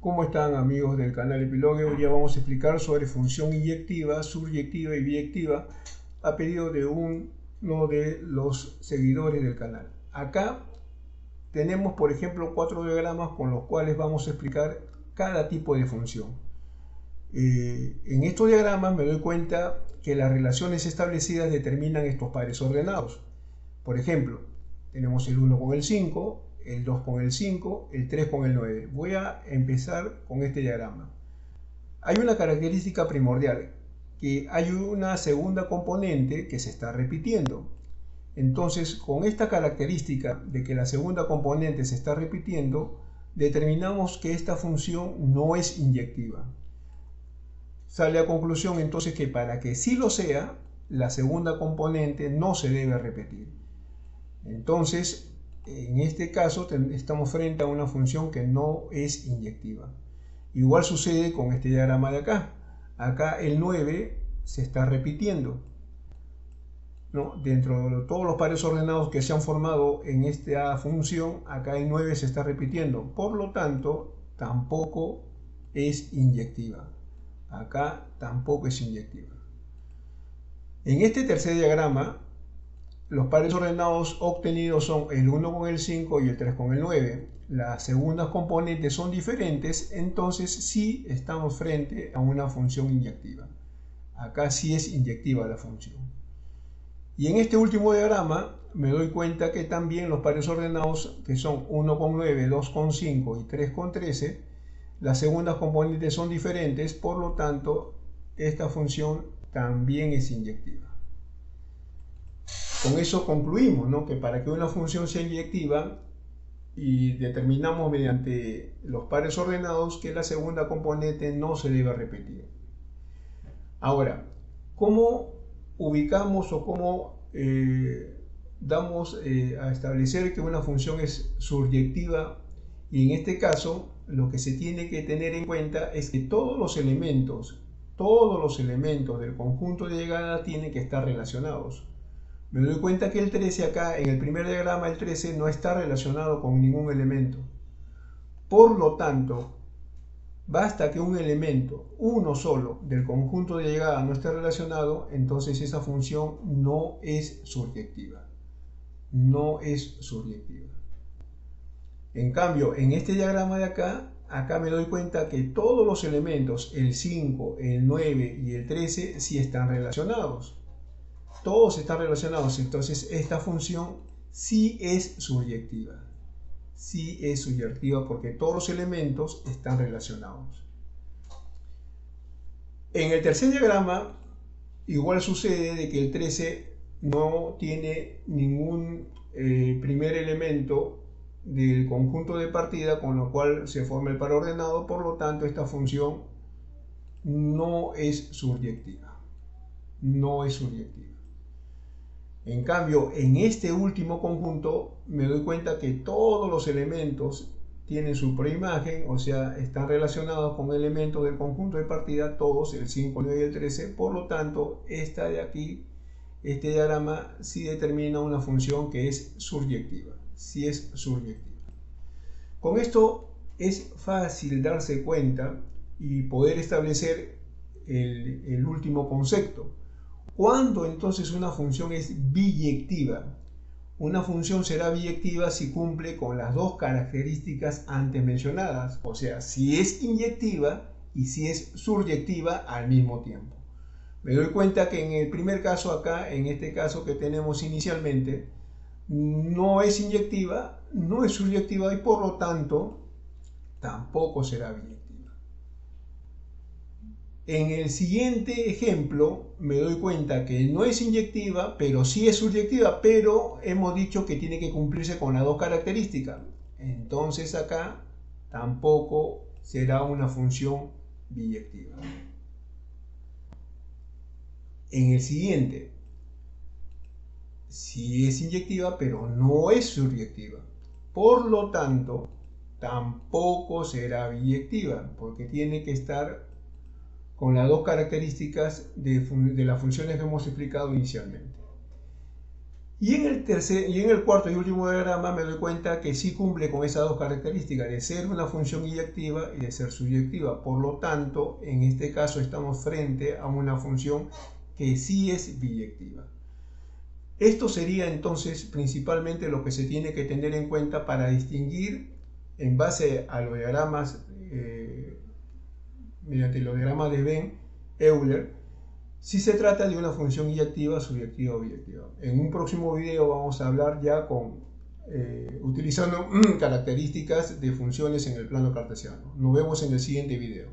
¿Cómo están, amigos del canal Epilogue? Hoy día vamos a explicar sobre función inyectiva, suryectiva y biyectiva a pedido de uno de los seguidores del canal. Acá tenemos, por ejemplo, 4 diagramas con los cuales vamos a explicar cada tipo de función. En estos diagramas me doy cuenta que las relaciones establecidas determinan estos pares ordenados. Por ejemplo, tenemos el 1 con el 5, el 2 con el 5, el 3 con el 9. Voy a empezar con este diagrama. Hay una característica primordial, que hay una segunda componente que se está repitiendo. Entonces, con esta característica de que la segunda componente se está repitiendo, determinamos que esta función no es inyectiva. Sale a conclusión entonces que para que sí lo sea, la segunda componente no se debe repetir. Entonces, en este caso estamos frente a una función que no es inyectiva. Igual sucede con este diagrama de acá. Acá el 9 se está repitiendo, ¿no? Dentro de todos los pares ordenados que se han formado en esta función, acá el 9 se está repitiendo. Por lo tanto, tampoco es inyectiva. Acá tampoco es inyectiva. En este tercer diagrama, los pares ordenados obtenidos son el 1 con el 5 y el 3 con el 9. Las segundas componentes son diferentes, entonces sí estamos frente a una función inyectiva. Acá sí es inyectiva la función. Y en este último diagrama me doy cuenta que también los pares ordenados, que son 1 con 9, 2 con 5 y 3 con 13, las segundas componentes son diferentes, por lo tanto, esta función también es inyectiva. Con eso concluimos, ¿no?, que para que una función sea inyectiva, y determinamos mediante los pares ordenados que la segunda componente no se debe repetir. Ahora, ¿cómo ubicamos o cómo damos a establecer que una función es suryectiva? Y en este caso, lo que se tiene que tener en cuenta es que todos los elementos del conjunto de llegada tienen que estar relacionados. Me doy cuenta que el 13 acá, en el primer diagrama, el 13 no está relacionado con ningún elemento. Por lo tanto, basta que un elemento, uno solo, del conjunto de llegada no esté relacionado, entonces esa función no es suryectiva. No es suryectiva. En cambio, en este diagrama de acá me doy cuenta que todos los elementos, el 5, el 9 y el 13, sí están relacionados. Todos están relacionados, entonces esta función sí es suryectiva. Sí es suryectiva porque todos los elementos están relacionados. En el tercer diagrama, igual sucede de que el 13 no tiene ningún primer elemento del conjunto de partida, con lo cual se forma el par ordenado, por lo tanto esta función no es suryectiva. No es suryectiva. En cambio, en este último conjunto me doy cuenta que todos los elementos tienen su preimagen, o sea, están relacionados con elementos del conjunto de partida, todos, el 5, el 9 y el 13. Por lo tanto, esta de aquí, este diagrama, sí determina una función que es suryectiva. Sí es suryectiva. Con esto es fácil darse cuenta y poder establecer el último concepto. ¿Cuándo entonces una función es biyectiva? Una función será biyectiva si cumple con las dos características antes mencionadas, o sea, si es inyectiva y si es suryectiva al mismo tiempo. Me doy cuenta que en el primer caso acá, en este caso que tenemos inicialmente, no es inyectiva, no es suryectiva y por lo tanto tampoco será biyectiva. En el siguiente ejemplo me doy cuenta que no es inyectiva, pero sí es suryectiva, pero hemos dicho que tiene que cumplirse con las dos características. Entonces acá tampoco será una función biyectiva. En el siguiente, sí es inyectiva, pero no es suryectiva. Por lo tanto, tampoco será biyectiva, porque tiene que estar con las dos características de las funciones que hemos explicado inicialmente. Y en el cuarto y último diagrama me doy cuenta que sí cumple con esas dos características de ser una función iyectiva y de ser subyectiva. Por lo tanto, en este caso estamos frente a una función que sí es biyectiva. Esto sería entonces principalmente lo que se tiene que tener en cuenta para distinguir en base a los diagramas, mediante los diagramas de Venn, Euler, si se trata de una función iyectiva, subyectiva o biyectiva. En un próximo video vamos a hablar ya utilizando características de funciones en el plano cartesiano. Nos vemos en el siguiente video.